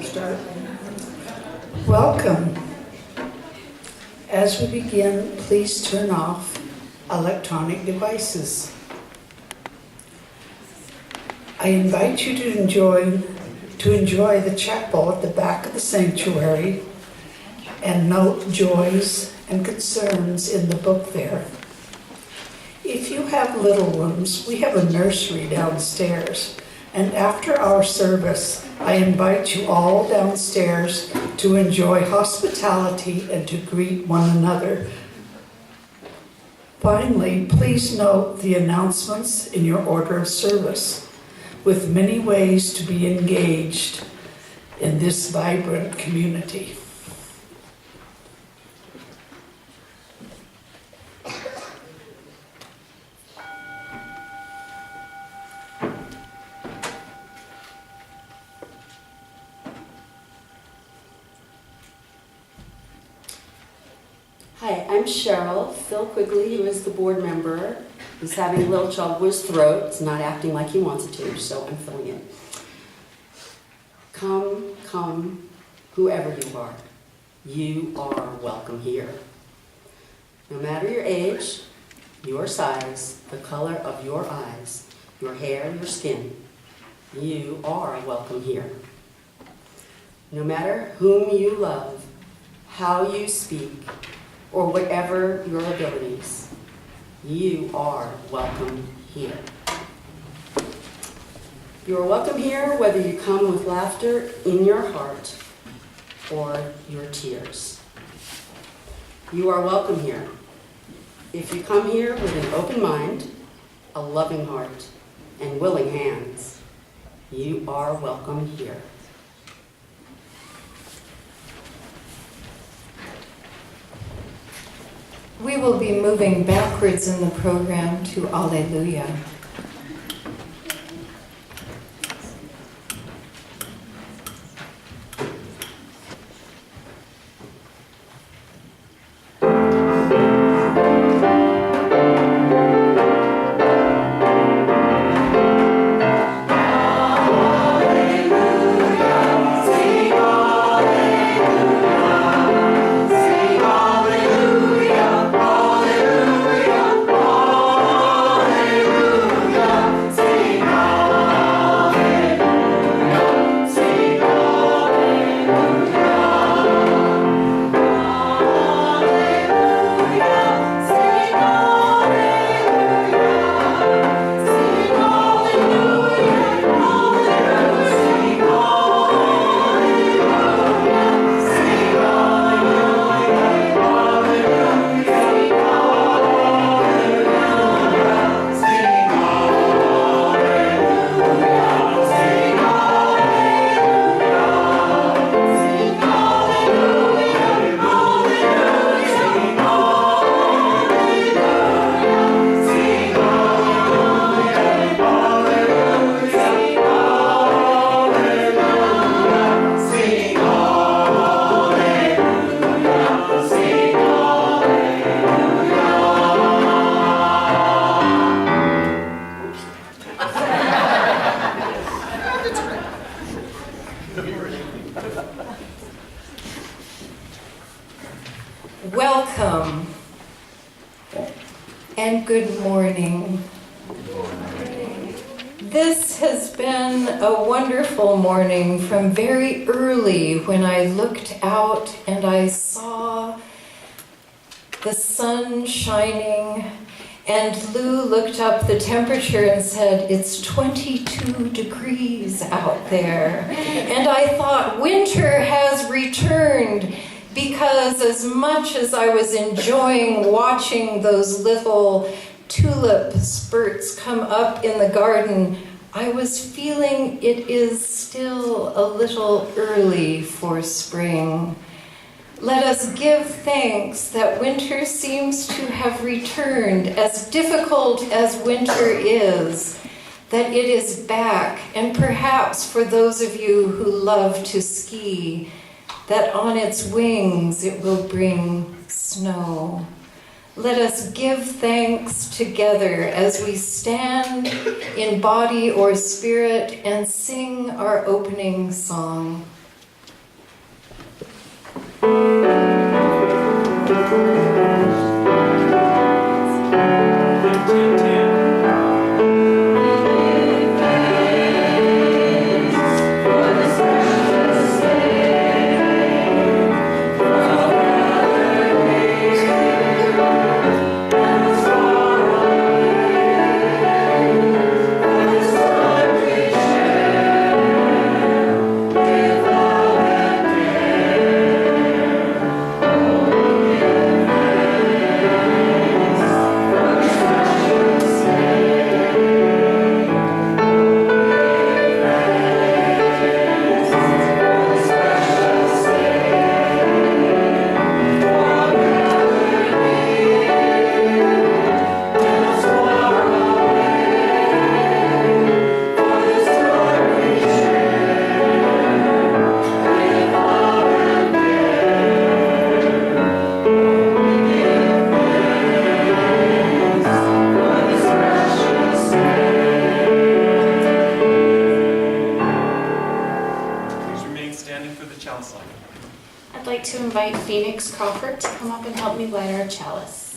start. Welcome. As we begin, please turn off electronic devices. I invite you to enjoy the chapel at the back of the sanctuary and note joys and concerns in the book there. If you have little ones, we have a nursery downstairs, and after our service, I invite you all downstairs to enjoy hospitality and to greet one another. Finally, please note the announcements in your order of service, with many ways to be engaged in this vibrant community. Hi, I'm Cheryl. Phil Quigley, who is the board member, is having a little trouble with his throat. It's not acting like he wants it to, so I'm filling in. Come, whoever you are. You are welcome here. No matter your age, your size, the color of your eyes, your hair, your skin, you are welcome here. No matter whom you love, how you speak, or whatever your abilities, you are welcome here. You are welcome here whether you come with laughter in your heart or your tears. You are welcome here if you come here with an open mind, a loving heart, and willing hands. You are welcome here. We will be moving backwards in the program to Alleluia. Welcome and good morning. This has been a wonderful morning from very early when I looked out and I saw the sun shining, and Lou looked up the temperature and said, "It's 22 degrees out there." And I thought, winter has returned. Because as much as I was enjoying watching those little tulip spurts come up in the garden, I was feeling it is still a little early for spring. Let us give thanks that winter seems to have returned. As difficult as winter is, that it is back, and perhaps for those of you who love to ski, that on its wings it will bring snow. Let us give thanks together as we stand in body or spirit and sing our opening song. I'd like to invite Phoenix Crawford to come up and help me light our chalice.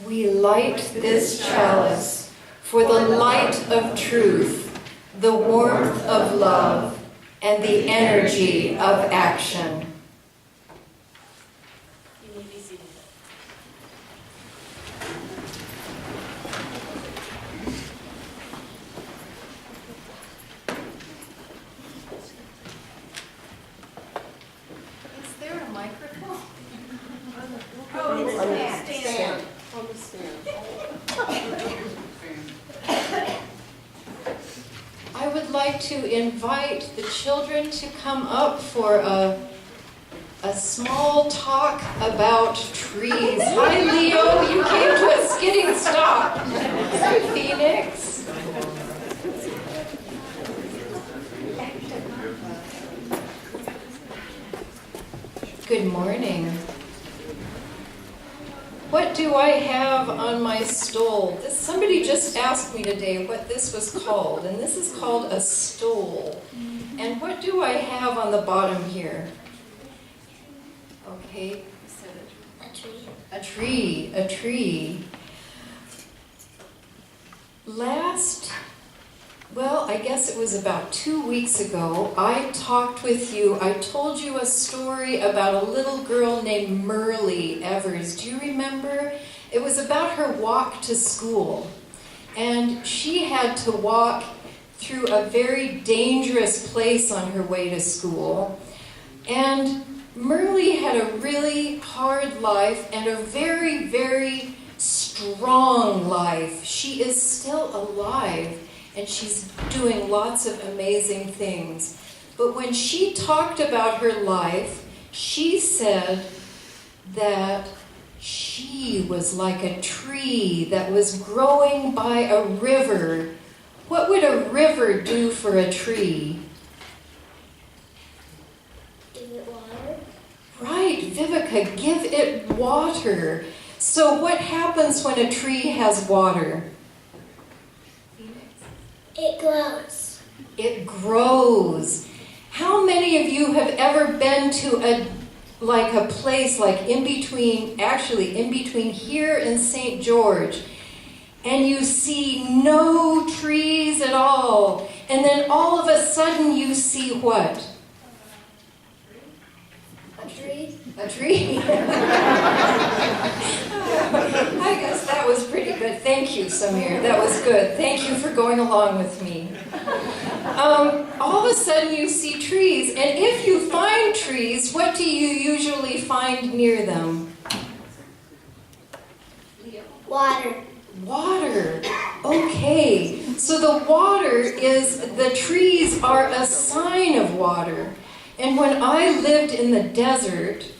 We light this chalice for the light of truth, the warmth of love, and the energy of action. You may be seated. Is there a microphone? Oh, it's a stand. On the stand. I would like to invite the children to come up for a small talk about trees. Hi, Leo. You came to a skidding stop. Phoenix. Good morning. What do I have on my stole? Somebody just asked me today what this was called, and this is called a stole. And what do I have on the bottom here? Okay. A tree. A tree. I guess it was about 2 weeks ago, I talked with you, I told you a story about a little girl named Merle Evers. Do you remember? It was about her walk to school. And she had to walk through a very dangerous place on her way to school. And Merle had a really hard life and a very, very strong life. She is still alive and she's doing lots of amazing things. But when she talked about her life, she said that she was like a tree that was growing by a river. What would a river do for a tree? Give it water. Right, Vivica, give it water. So what happens when a tree has water? It grows. It grows. How many of you have ever been to a place like in between here and St. George, and you see no trees at all, and then all of a sudden you see what? A tree. A tree. I guess that was pretty good. Thank you, Samir. That was good. Thank you for going along with me. All of a sudden you see trees, and if you find trees, what do you usually find near them? Water. Water. Okay. So the trees are a sign of water. And when I lived in the desert,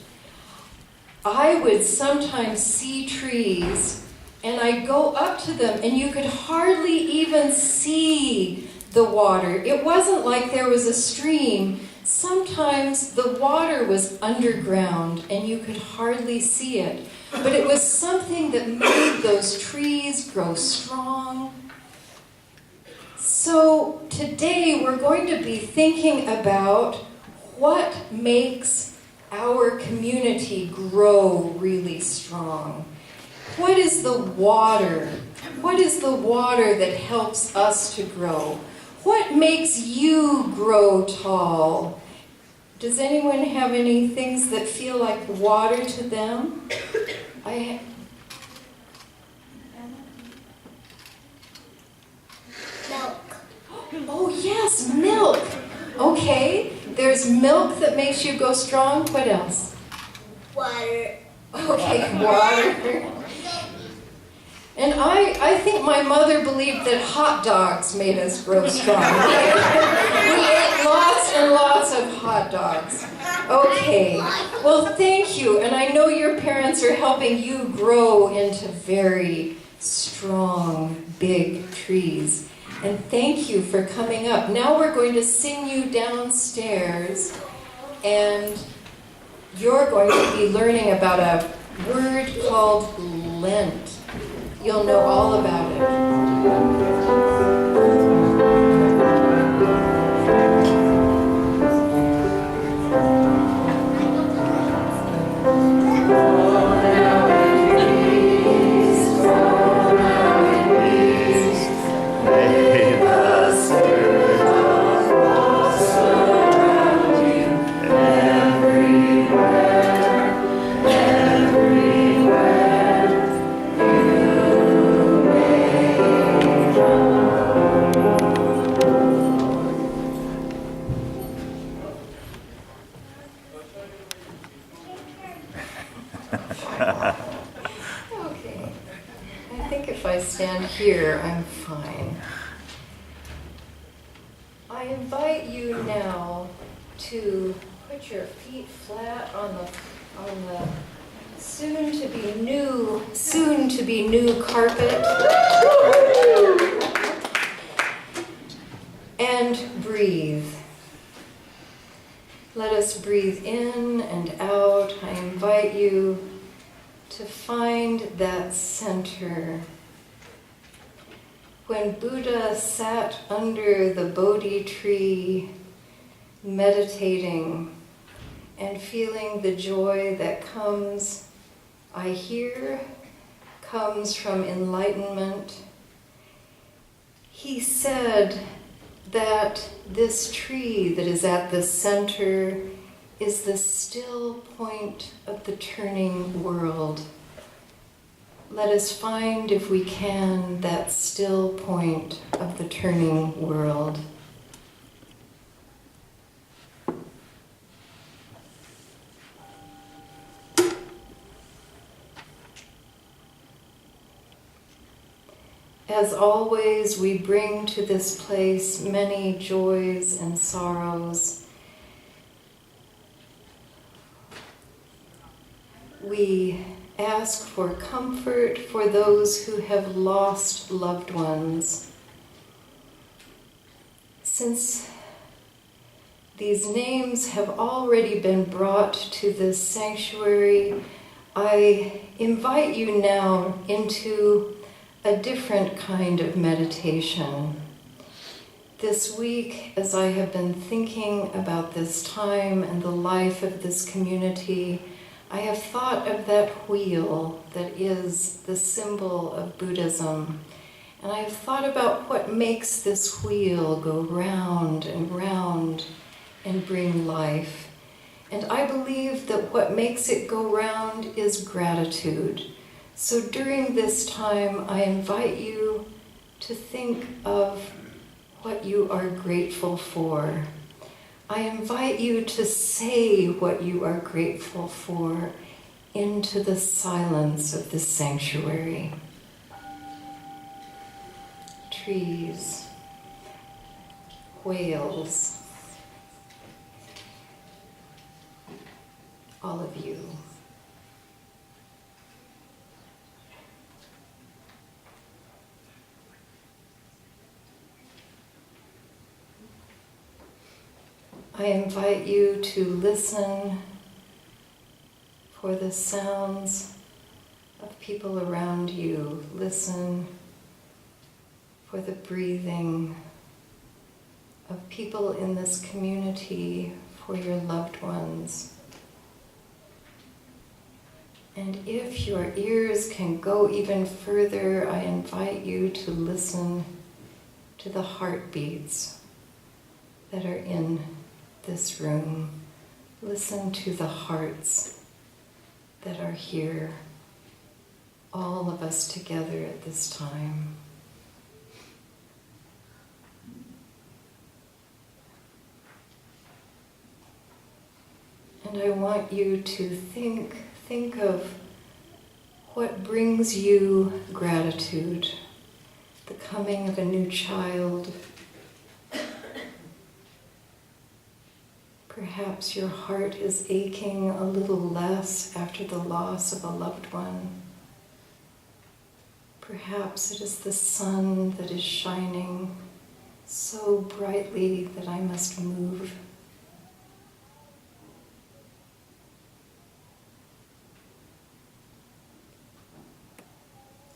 I would sometimes see trees, and I'd go up to them, and you could hardly even see the water. It wasn't like there was a stream, Sometimes the water was underground and you could hardly see it, but it was something that made those trees grow strong. So today we're going to be thinking about what makes our community grow really strong. What is the water? What is the water that helps us to grow? What makes you grow tall? Does anyone have any things that feel like water to them? Milk. Oh yes, milk. Okay, there's milk that makes you go strong. What else? Water. Okay, water. And I think my mother believed that hot dogs made us grow strong. We ate lots and lots of hot dogs. Okay, well thank you. And I know your parents are helping you grow into very strong, big trees. And thank you for coming up. Now we're going to sing you downstairs, and you're going to be learning about a word called Lent. You'll know all about it. Okay. I think if I stand here, I'm fine. I invite you now to put your feet flat on the soon to be new carpet. And breathe. Let us breathe in and out. I invite you to find that center. When Buddha sat under the Bodhi tree, meditating and feeling the joy that comes, I hear, comes from enlightenment, he said that this tree that is at the center is the still point of the turning world. Let us find, if we can, that still point of the turning world. As always, we bring to this place many joys and sorrows. We ask for comfort for those who have lost loved ones. Since these names have already been brought to this sanctuary, I invite you now into a different kind of meditation. This week, as I have been thinking about this time and the life of this community, I have thought of that wheel that is the symbol of Buddhism. And I have thought about what makes this wheel go round and bring life. And I believe that what makes it go round is gratitude. So during this time, I invite you to think of what you are grateful for. I invite you to say what you are grateful for into the silence of this sanctuary. Trees, whales, all of you. I invite you to listen for the sounds of people around you. Listen for the breathing of people in this community, for your loved ones. And if your ears can go even further, I invite you to listen to the heartbeats that are in this room. Listen to the hearts that are here, all of us together at this time. And I want you to think of what brings you gratitude. The coming of a new child. Perhaps your heart is aching a little less after the loss of a loved one. Perhaps it is the sun that is shining so brightly that I must move.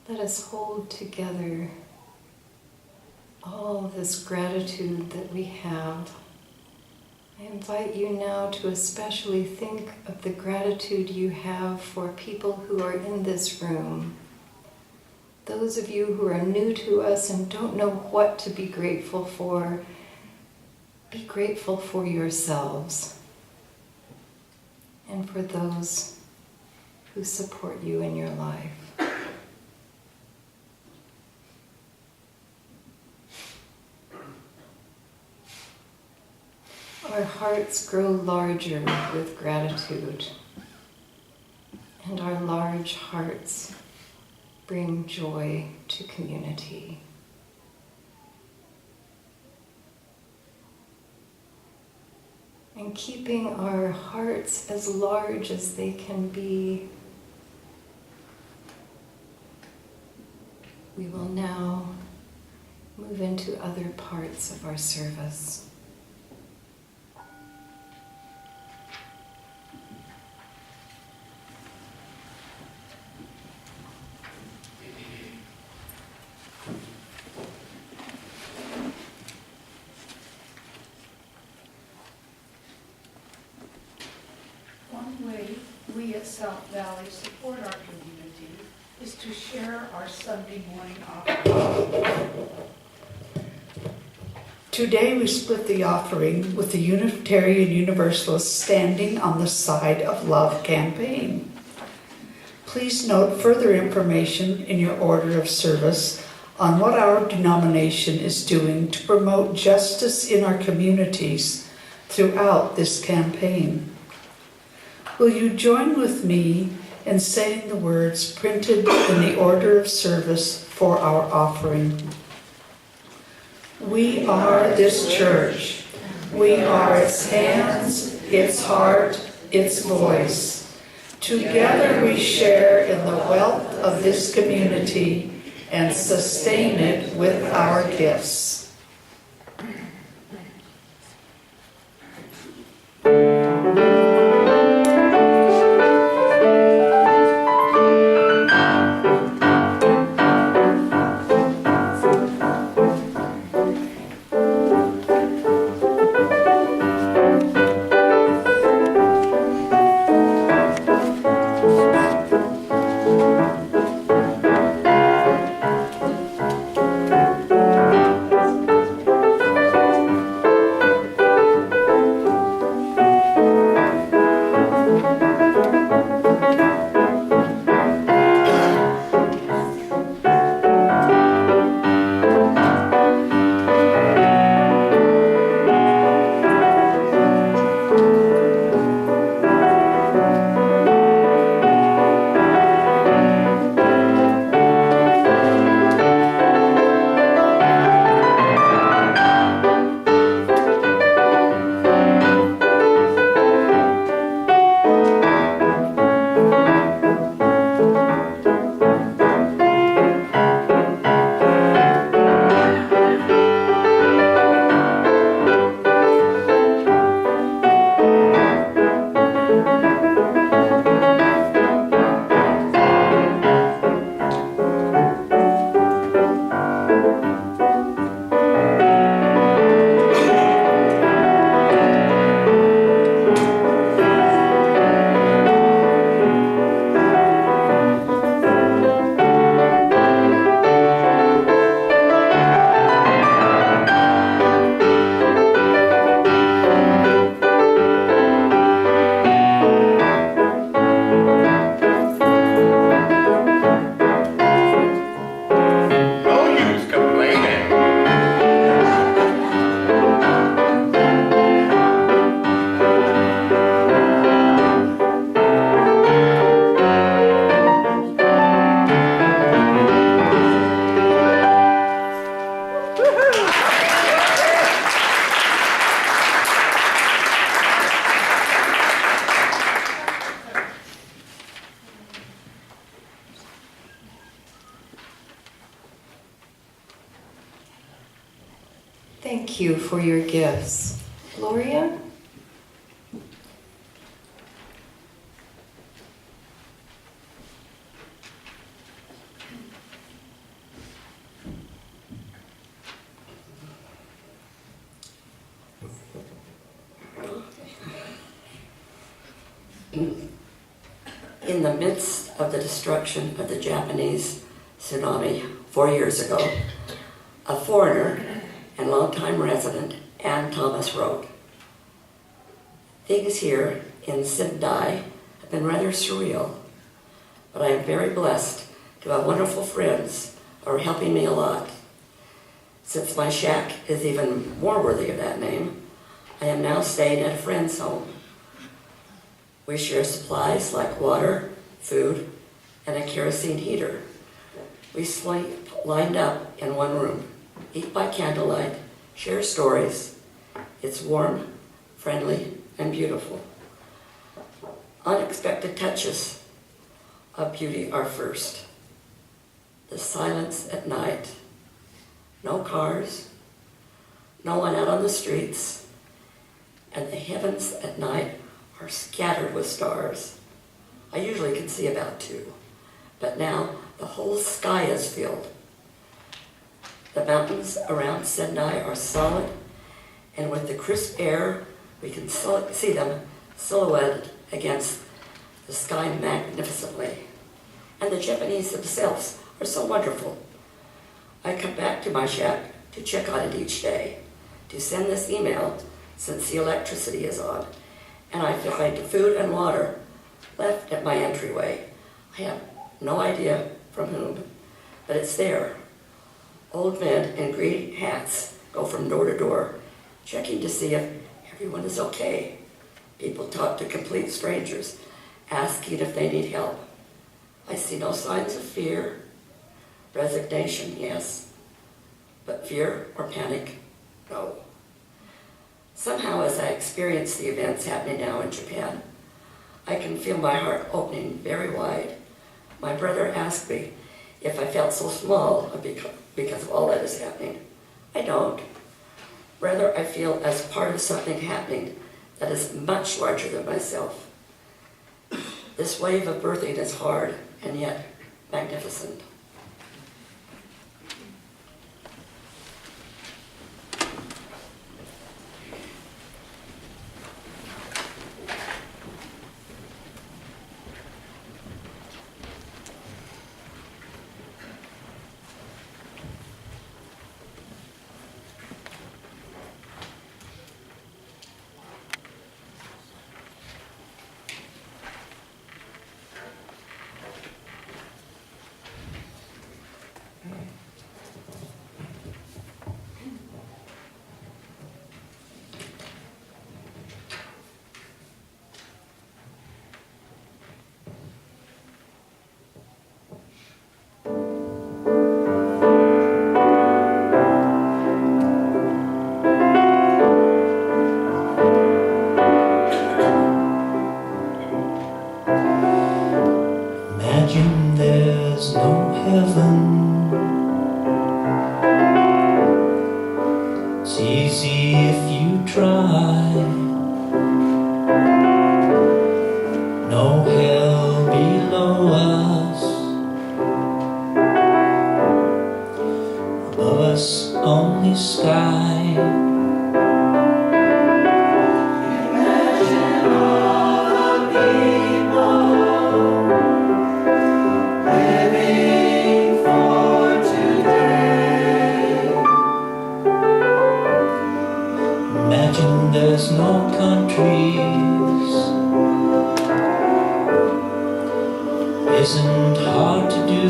Let us hold together all this gratitude that we have. I invite you now to especially think of the gratitude you have for people who are in this room. Those of you who are new to us and don't know what to be grateful for, be grateful for yourselves and for those who support you in your life. Our hearts grow larger with gratitude, and our large hearts bring joy to community. And keeping our hearts as large as they can be, we will now move into other parts of our service. One way we at South Valley support our community is to share our Sunday morning offering. Today we split the offering with the Unitarian Universalist Standing on the Side of Love campaign. Please note further information in your order of service on what our denomination is doing to promote justice in our communities throughout this campaign. Will you join with me in saying the words printed in the order of service for our offering? We are this church. We are its hands, its heart, its voice. Together we share in the wealth of this community and sustain it with our gifts. thank you for your gifts. Gloria? In the midst of the destruction of the Japanese tsunami 4 years ago, a foreigner and longtime resident, Ann Thomas, wrote, "Things here in Sendai have been rather surreal, but I am very blessed to have wonderful friends who are helping me a lot. Since my shack is even more worthy of that name, I am now staying at a friend's home. We share supplies like water, food, and a kerosene heater. We sleep lined up in one room, eat by candlelight, share stories. It's warm, friendly, and beautiful. Unexpected touches of beauty are first. The silence at night. No cars, no one out on the streets, and the heavens at night are scattered with stars. I usually can see about 2, but now the whole sky is filled. The mountains around Sendai are solid, and with the crisp air, we can see them silhouetted against the sky magnificently. And the Japanese themselves are so wonderful. I come back to my shack to check on it each day, to send this email since the electricity is on, and I find food and water left at my entryway. I have no idea from whom, but it's there. Old men in green hats go from door to door, checking to see if everyone is okay. People talk to complete strangers, asking if they need help. I see no signs of fear. Resignation, yes, but fear or panic, no. Somehow, as I experience the events happening now in Japan, I can feel my heart opening very wide. My brother asked me if I felt so small because of all that is happening. I don't. Rather, I feel as part of something happening that is much larger than myself. This wave of birthing is hard and yet magnificent. Imagine there's no heaven. It's easy if you try. No hell below us. Above us only sky. Imagine there's no countries. Isn't hard to do.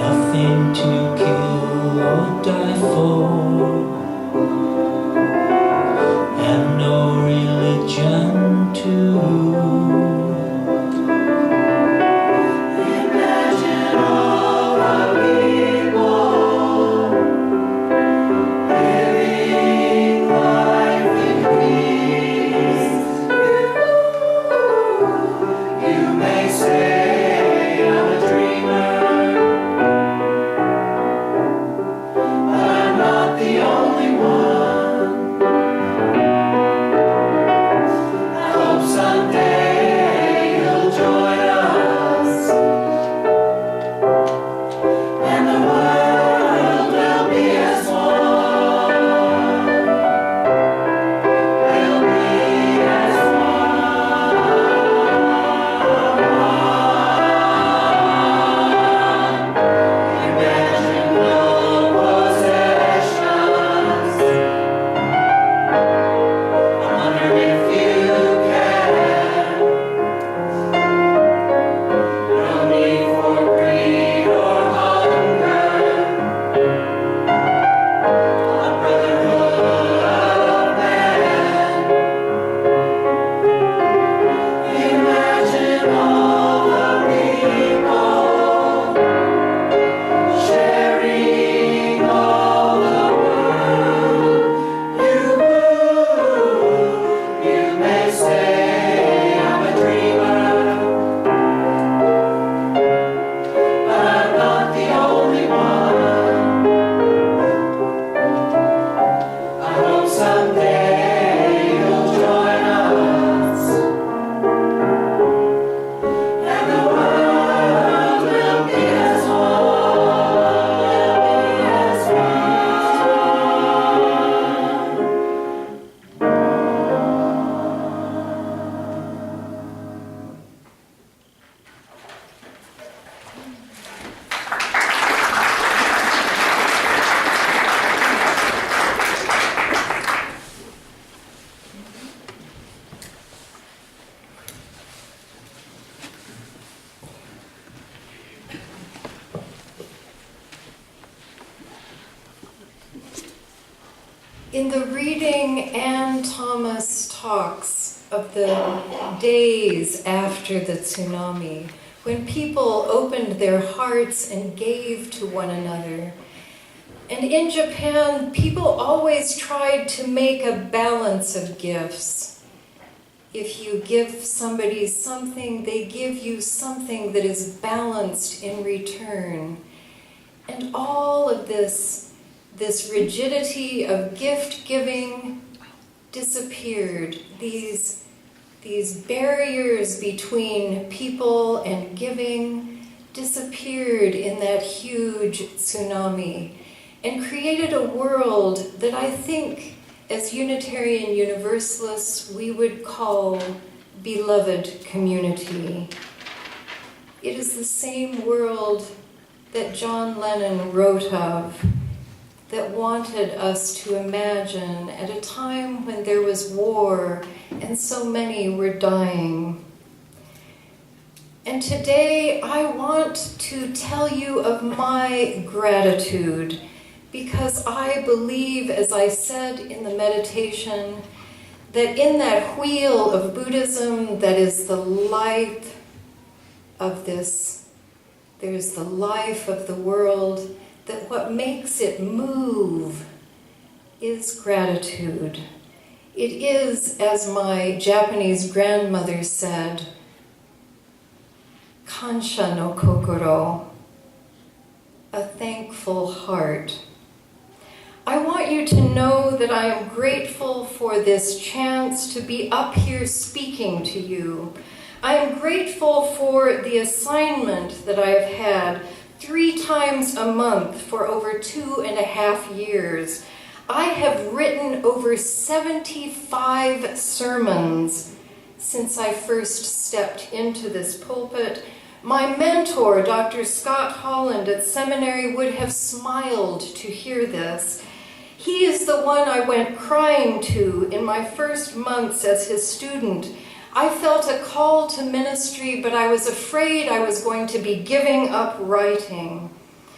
Nothing to kill or die for, and no religion too. Say In the reading, Ann Thomas talks of the days after the tsunami, when people opened their hearts and gave to one another. And in Japan, people always tried to make a balance of gifts. If you give somebody something, they give you something that is balanced in return. And all of this rigidity of gift giving disappeared. These barriers between people and giving disappeared in that huge tsunami and created a world that I think, as Unitarian Universalists, we would call beloved community. It is the same world that John Lennon wrote of, that wanted us to imagine at a time when there was war and so many were dying. And today I want to tell you of my gratitude, because I believe, as I said in the meditation, that in that wheel of Buddhism that is the life of this, there's the life of the world, that what makes it move is gratitude. It is, as my Japanese grandmother said, kansha no kokoro, a thankful heart. I want you to know that I am grateful for this chance to be up here speaking to you. I am grateful for the assignment that I have had 3 times a month for over 2.5 years. I have written over 75 sermons since I first stepped into this pulpit. My mentor, Dr. Scott Holland at seminary, would have smiled to hear this. He is the one I went crying to in my first months as his student. I felt a call to ministry, but I was afraid I was going to be giving up writing.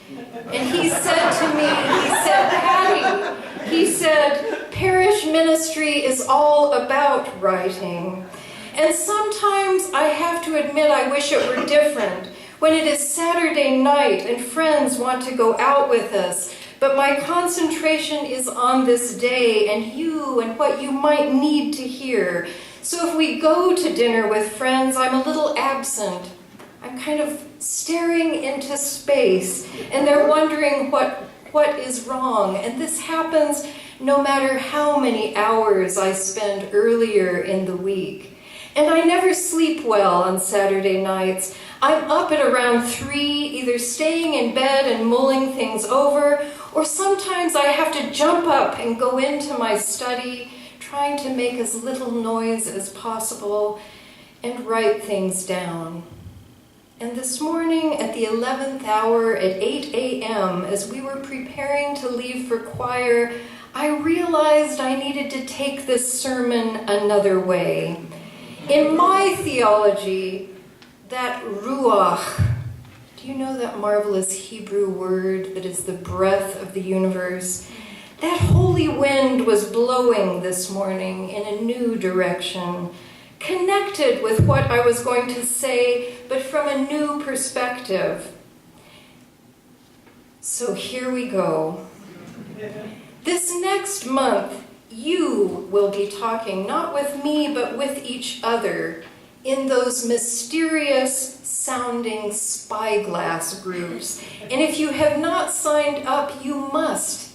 And he said to me, he said, Patty, he said, parish ministry is all about writing. And sometimes I have to admit I wish it were different. When it is Saturday night and friends want to go out with us, but my concentration is on this day and you and what you might need to hear. So if we go to dinner with friends, I'm a little absent. I'm kind of staring into space, and they're wondering what is wrong. And this happens no matter how many hours I spend earlier in the week. And I never sleep well on Saturday nights. I'm up at around 3, either staying in bed and mulling things over, or sometimes I have to jump up and go into my study, trying to make as little noise as possible and write things down. And this morning at the 11th hour at 8 a.m., as we were preparing to leave for choir, I realized I needed to take this sermon another way. In my theology, that ruach, do you know that marvelous Hebrew word that is the breath of the universe? That holy wind was blowing this morning in a new direction, connected with what I was going to say, but from a new perspective. So here we go. This next month, you will be talking, not with me, but with each other, in those mysterious sounding spyglass groups. And if you have not signed up, you must.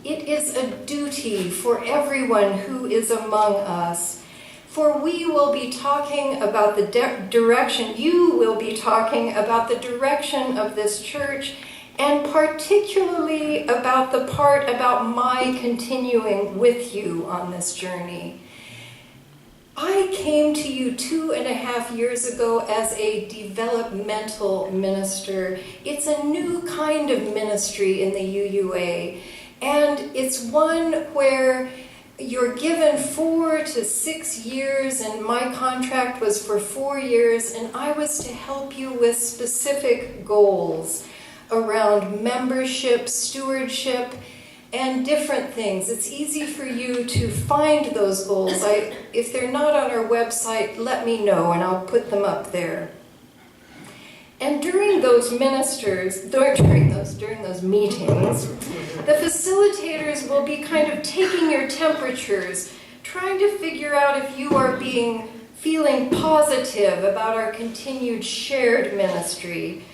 It is a duty for everyone who is among us. For we will be talking about the direction, you will be talking about the direction of this church, and particularly about the part about my continuing with you on this journey. I came to you 2.5 years ago as a developmental minister. It's a new kind of ministry in the UUA, and it's one where you're given 4 to 6 years, and my contract was for 4 years, and I was to help you with specific goals around membership, stewardship, and different things. It's easy for you to find those goals. If they're not on our website, let me know and I'll put them up there. And during those meetings, the facilitators will be kind of taking your temperatures, trying to figure out if you are feeling positive about our continued shared ministry.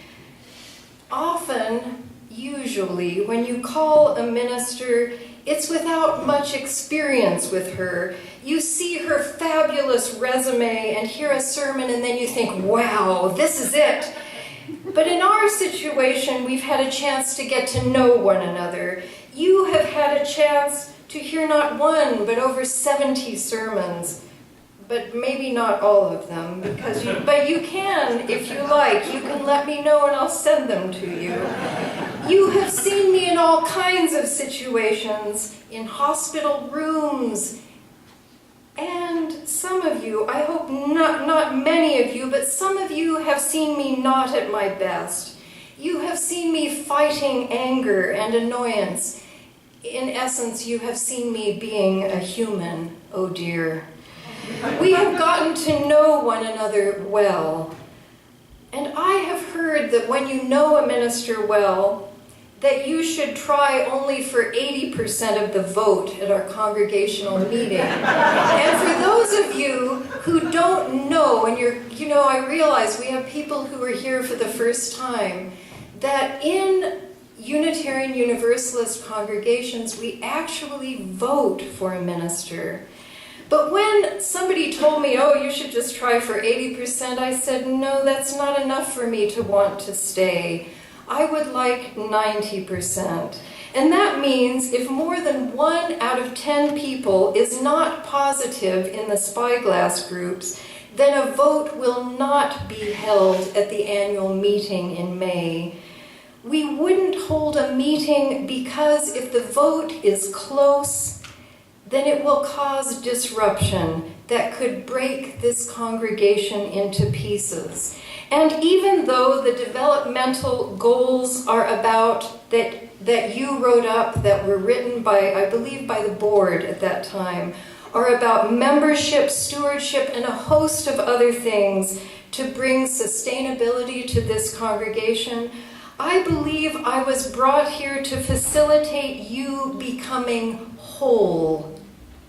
Often, usually, when you call a minister, it's without much experience with her. You see her fabulous resume and hear a sermon and then you think, wow, this is it. But in our situation, we've had a chance to get to know one another. You have had a chance to hear not one, but over 70 sermons. But maybe not all of them, but you can, if you like. You can let me know and I'll send them to you. You have seen me in all kinds of situations, in hospital rooms, and some of you, I hope not many of you, but some of you have seen me not at my best. You have seen me fighting anger and annoyance. In essence, you have seen me being a human, oh dear. We have gotten to know one another well. And I have heard that when you know a minister well, that you should try only for 80% of the vote at our congregational meeting. And for those of you who don't know, and I realize we have people who are here for the first time, that in Unitarian Universalist congregations, we actually vote for a minister. But when somebody told me, oh, you should just try for 80%, I said, no, that's not enough for me to want to stay. I would like 90%. And that means if more than 1 out of 10 people is not positive in the spyglass groups, then a vote will not be held at the annual meeting in May. We wouldn't hold a meeting because if the vote is close, then it will cause disruption that could break this congregation into pieces. And even though the developmental goals are about that you wrote up, that were written by, I believe, by the board at that time, are about membership, stewardship, and a host of other things to bring sustainability to this congregation, I believe I was brought here to facilitate you becoming whole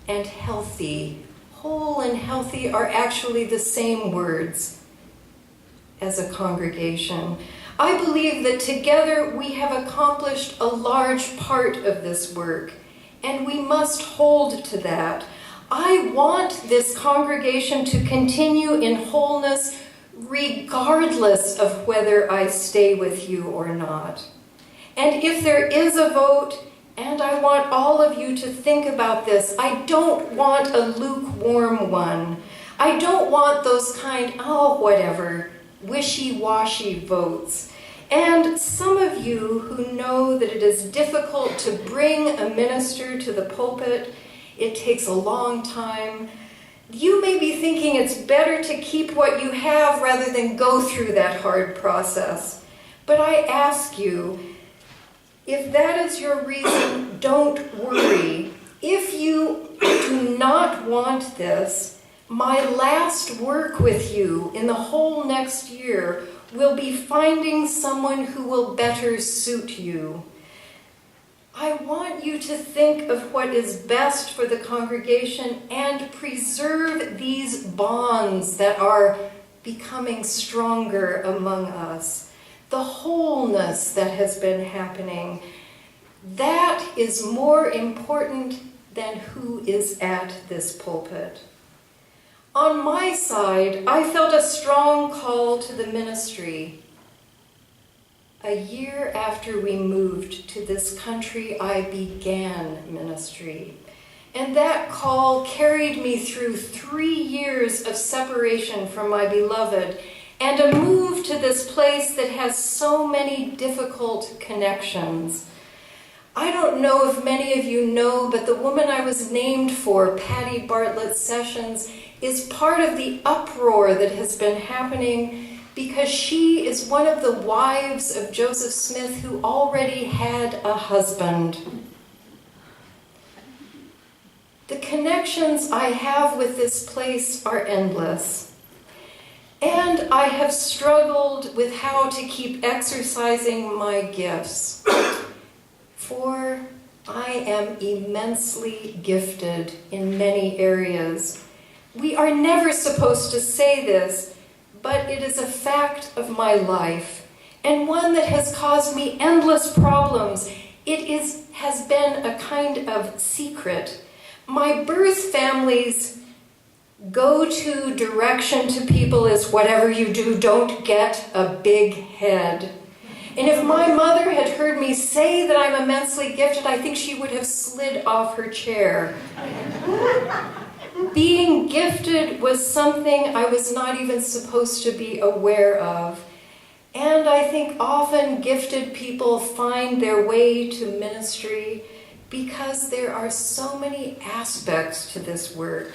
and healthy. Whole and healthy are actually the same words as a congregation. I believe that together we have accomplished a large part of this work, and we must hold to that. I want this congregation to continue in wholeness regardless of whether I stay with you or not. And if there is a vote, and I want all of you to think about this, I don't want a lukewarm one. I don't want those kind, oh, whatever, wishy-washy votes. And some of you who know that it is difficult to bring a minister to the pulpit, it takes a long time, you may be thinking it's better to keep what you have rather than go through that hard process. But I ask you, if that is your reason, don't worry. If you do not want this, my last work with you in the whole next year will be finding someone who will better suit you. I want you to think of what is best for the congregation and preserve these bonds that are becoming stronger among us. The wholeness that has been happening, that is more important than who is at this pulpit. On my side, I felt a strong call to the ministry. A year after we moved to this country, I began ministry. And that call carried me through 3 years of separation from my beloved and a move to this place that has so many difficult connections. I don't know if many of you know, but the woman I was named for, Patty Bartlett Sessions, is part of the uproar that has been happening because she is one of the wives of Joseph Smith who already had a husband. The connections I have with this place are endless. And I have struggled with how to keep exercising my gifts. For I am immensely gifted in many areas. We are never supposed to say this, but it is a fact of my life, and one that has caused me endless problems. Has been a kind of secret. My birth family's go-to direction to people is, whatever you do, don't get a big head. And if my mother had heard me say that I'm immensely gifted, I think she would have slid off her chair. Being gifted was something I was not even supposed to be aware of. And I think often gifted people find their way to ministry because there are so many aspects to this work.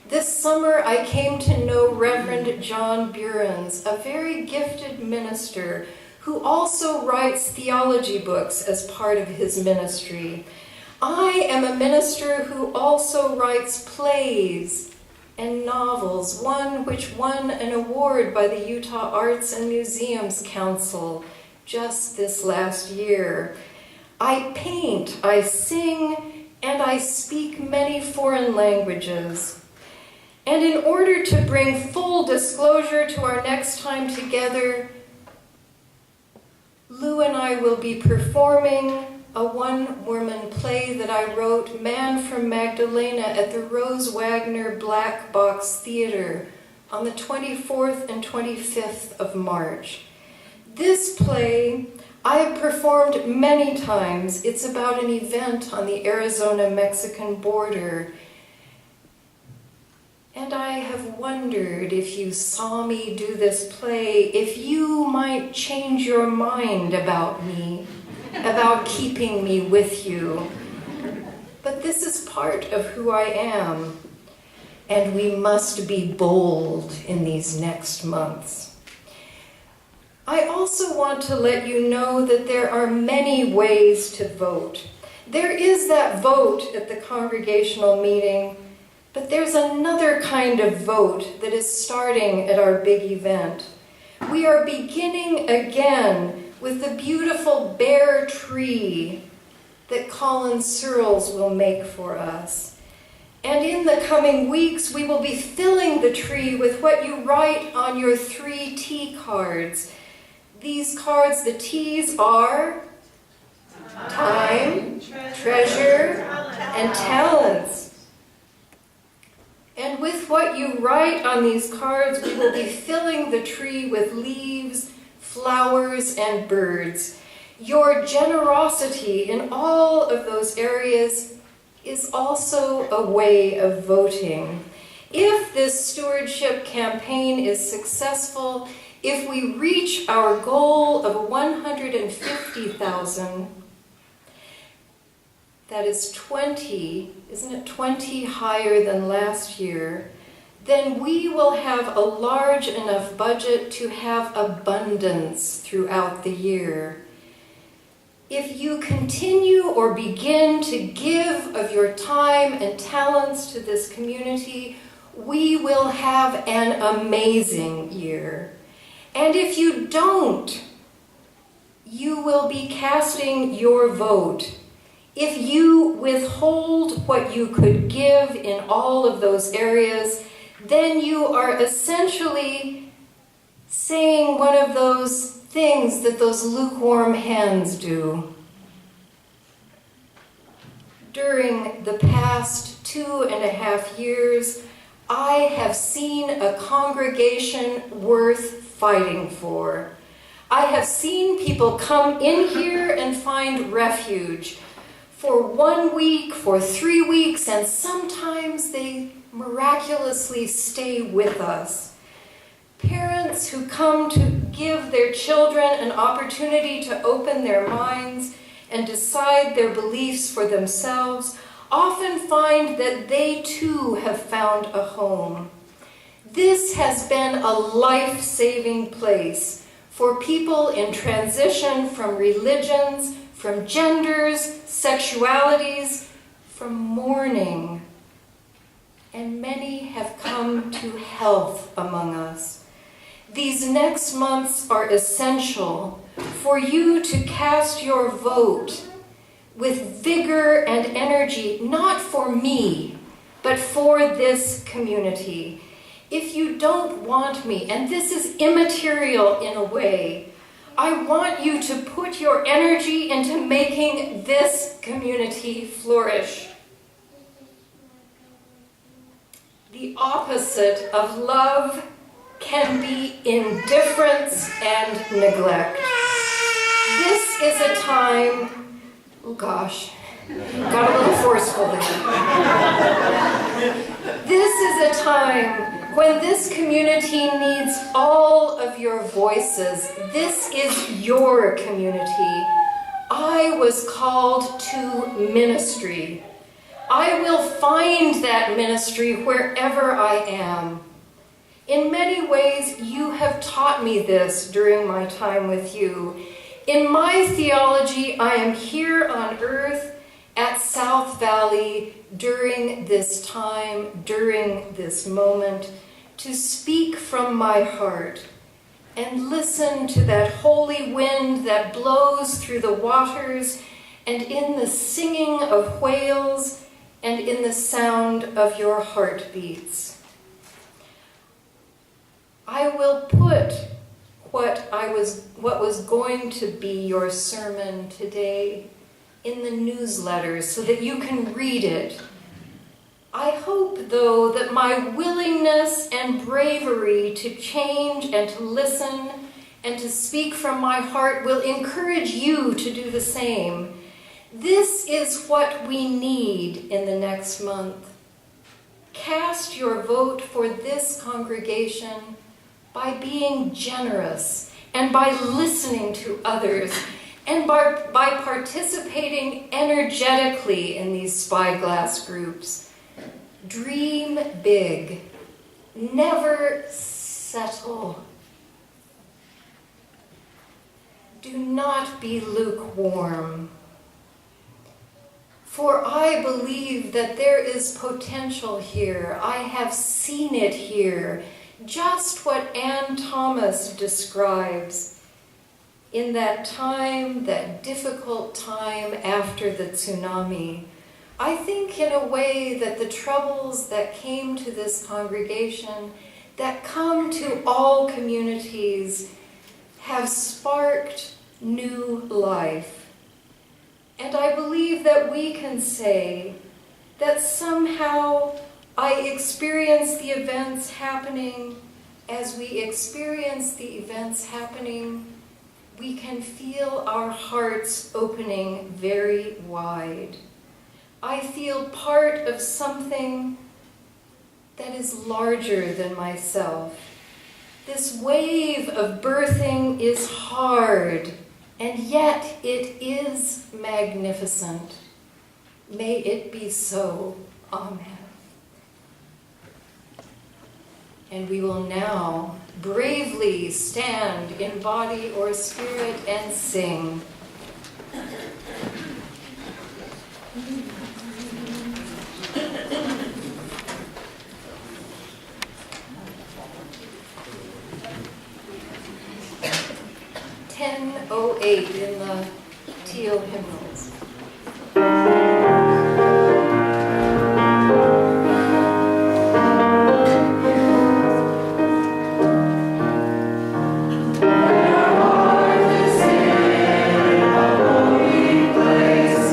This summer I came to know Reverend John Burens, a very gifted minister who also writes theology books as part of his ministry. I am a minister who also writes plays and novels, one which won an award by the Utah Arts and Museums Council just this last year. I paint, I sing, and I speak many foreign languages. And in order to bring full disclosure to our next time together, Lou and I will be performing a one-woman play that I wrote, Man from Magdalena, at the Rose Wagner Black Box Theater on the 24th and 25th of March. This play I have performed many times. It's about an event on the Arizona-Mexican border. And I have wondered, if you saw me do this play, if you might change your mind about me, about keeping me with you. But this is part of who I am, and we must be bold in these next months. I also want to let you know that there are many ways to vote. There is that vote at the congregational meeting, but there's another kind of vote that is starting at our big event. We are beginning again with the beautiful bare tree that Colin Searles will make for us. And in the coming weeks, we will be filling the tree with what you write on your 3 T cards. These cards, the T's are time, treasure, and talents. And with what you write on these cards, we will be filling the tree with leaves, flowers, and birds. Your generosity in all of those areas is also a way of voting. If this stewardship campaign is successful, if we reach our goal of 150,000, that is 20, isn't it 20 higher than last year, then we will have a large enough budget to have abundance throughout the year. If you continue or begin to give of your time and talents to this community, we will have an amazing year. And if you don't, you will be casting your vote. If you withhold what you could give in all of those areas, then you are essentially saying one of those things that those lukewarm hens do. During the past 2.5 years, I have seen a congregation worth fighting for. I have seen people come in here and find refuge for 1 week, for 3 weeks, and sometimes they miraculously stay with us. Parents who come to give their children an opportunity to open their minds and decide their beliefs for themselves often find that they too have found a home. This has been a life-saving place for people in transition from religions, from genders, sexualities, from mourning, and many have come to health among us. These next months are essential for you to cast your vote with vigor and energy, not for me, but for this community. If you don't want me, and this is immaterial in a way, I want you to put your energy into making this community flourish. The opposite of love can be indifference and neglect. This is a time, oh gosh, got a little forceful there. This is a time when this community needs all of your voices. This is your community. I was called to ministry. I will find that ministry wherever I am. In many ways, you have taught me this during my time with you. In my theology, I am here on earth at South Valley during this time, during this moment, to speak from my heart and listen to that holy wind that blows through the waters and in the singing of whales and in the sound of your heartbeats. I will put what was going to be your sermon today in the newsletter so that you can read it. I hope, though, that my willingness and bravery to change and to listen and to speak from my heart will encourage you to do the same. This is what we need in the next month. Cast your vote for this congregation by being generous and by listening to others and by participating energetically in these spyglass groups. Dream big. Never settle. Do not be lukewarm. For I believe that there is potential here. I have seen it here. Just what Ann Thomas describes in that time, that difficult time after the tsunami. I think in a way that the troubles that came to this congregation, that come to all communities, have sparked new life. And I believe that we can say that somehow I experience the events happening. As we experience the events happening, we can feel our hearts opening very wide. I feel part of something that is larger than myself. This wave of birthing is hard, and yet it is magnificent. May it be so. Amen. And we will now bravely stand in body or spirit and sing. (10:08) in the teal hymnals. Grace.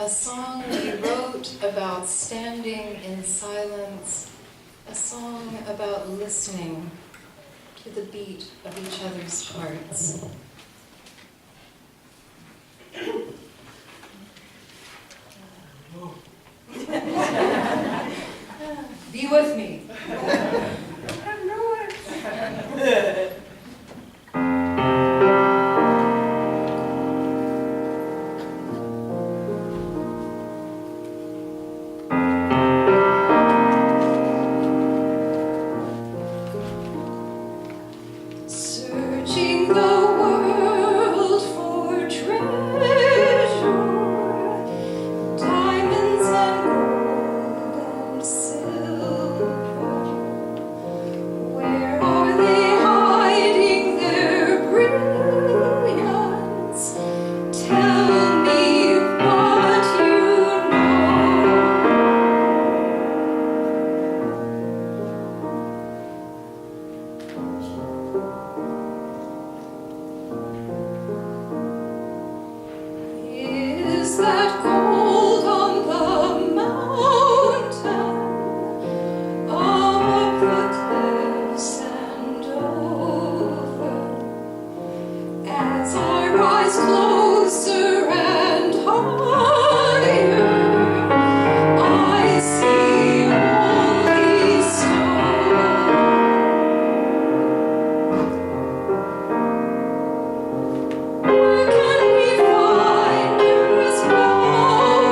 a song we wrote about standing in silence, a song about listening to the beat of each other's hearts. Be with me. Searching the world for treasure, diamonds and gold and silver. Where are they hiding their brilliance? Tell me what you Is that gold on the mountain, up the cliffs and over? As I rise closer and higher, I see only stone. Where can we find this mountain?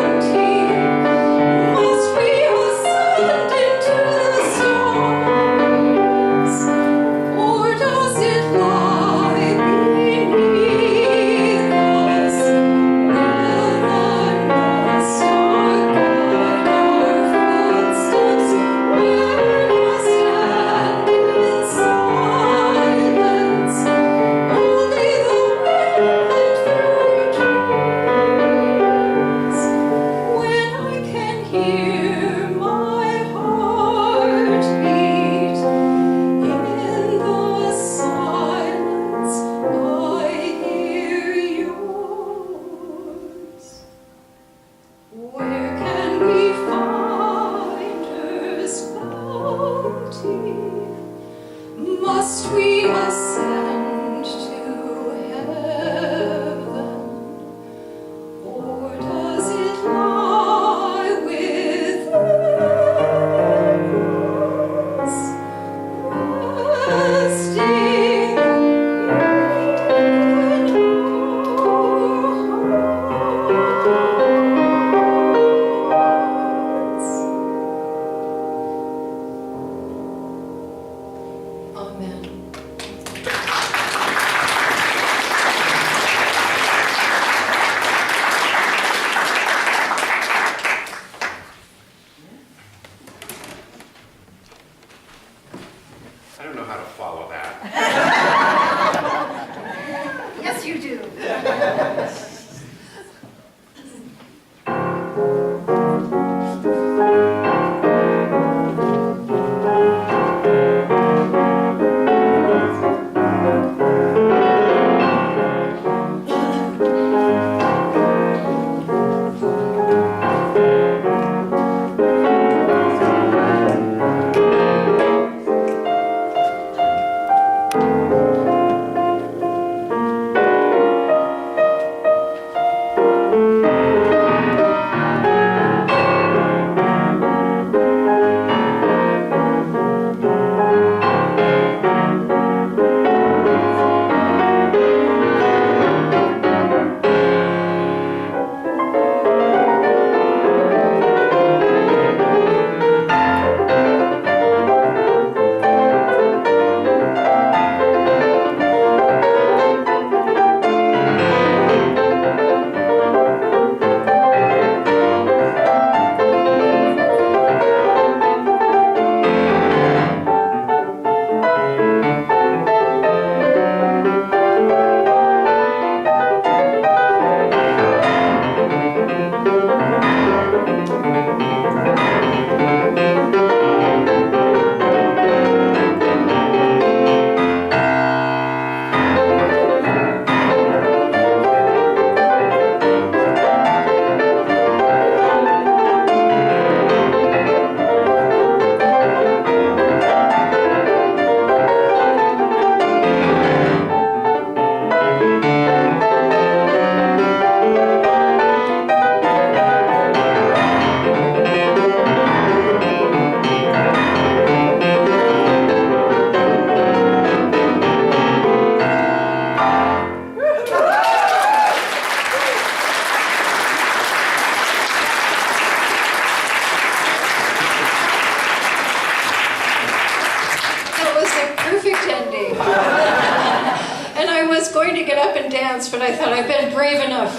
up and dance, but I thought I've been brave enough.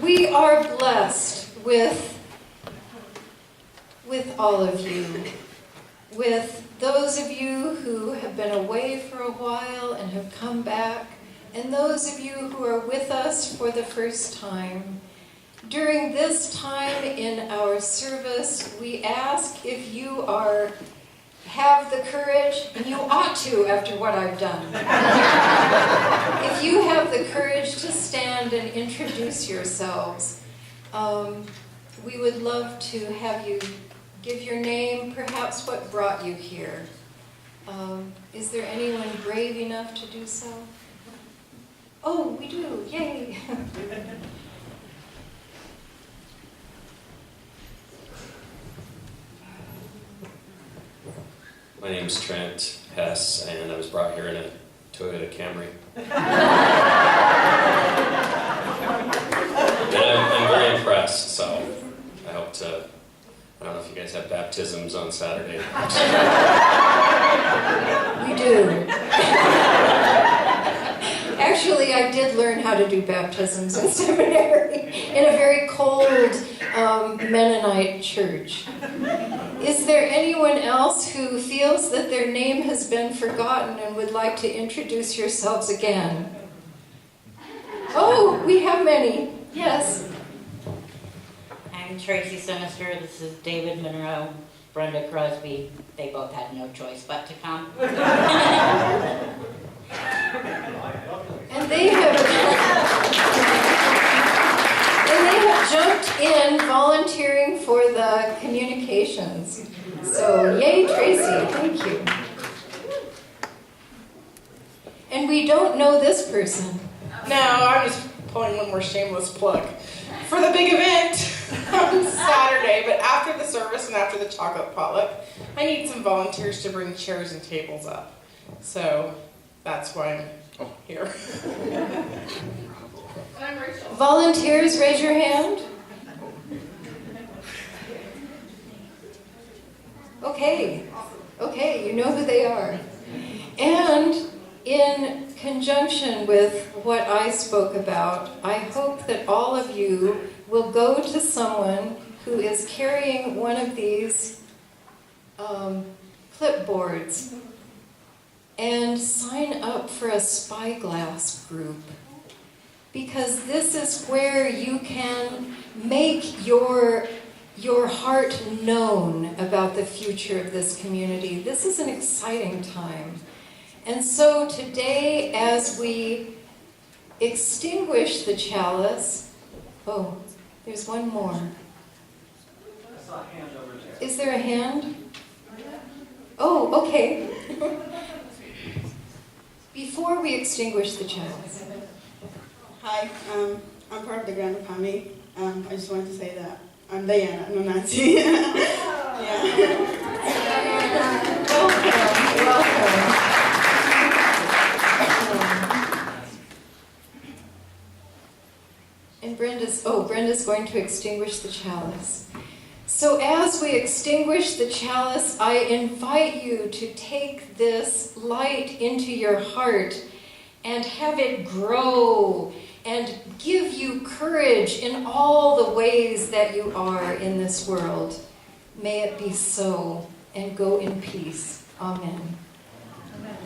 We are blessed with all of you, with those of you who have been away for a while and have come back, and those of you who are with us for the first time. During this time in our service, we ask if you have the courage, and you ought to after what I've done. If you have the courage to stand and introduce yourselves, we would love to have you give your name, perhaps what brought you here. Is there anyone brave enough to do so? Oh, we do, yay! My name's Trent Hess, and I was brought here in a Toyota Camry. And I'm very impressed, so I hope to, I don't know if you guys have baptisms on Saturday. We do. Actually, I did learn how to do baptisms in seminary in a very cold Mennonite church. Is there anyone else who feels that their name has been forgotten and would like to introduce yourselves again? Oh, we have many. Yes. I'm Tracy Sinister. This is David Monroe, Brenda Crosby. They both had no choice but to come. And they have jumped in volunteering for the communications. So yay, Tracy, thank you. And we don't know this person. No, I'm just pulling one more shameless plug for the big event on Saturday, but after the service and after the chocolate potluck, I need some volunteers to bring chairs and tables up. So that's why I'm here. I'm Rachel. Volunteers, raise your hand. Okay, you know who they are. And in conjunction with what I spoke about, I hope that all of you will go to someone who is carrying one of these clipboards and sign up for a spyglass group. Because this is where you can make your heart known about the future of this community. This is an exciting time. And so today, as we extinguish the chalice, oh, there's one more. I saw a hand over there. Is there a hand? Oh, okay. Before we extinguish the chalice. Hi, I'm part of the Grand Family. I just wanted to say that I'm Diana, no Nancy. Yeah. Welcome. And Brenda's going to extinguish the chalice. So as we extinguish the chalice, I invite you to take this light into your heart and have it grow and give you courage in all the ways that you are in this world. May it be so, and go in peace. Amen. Amen.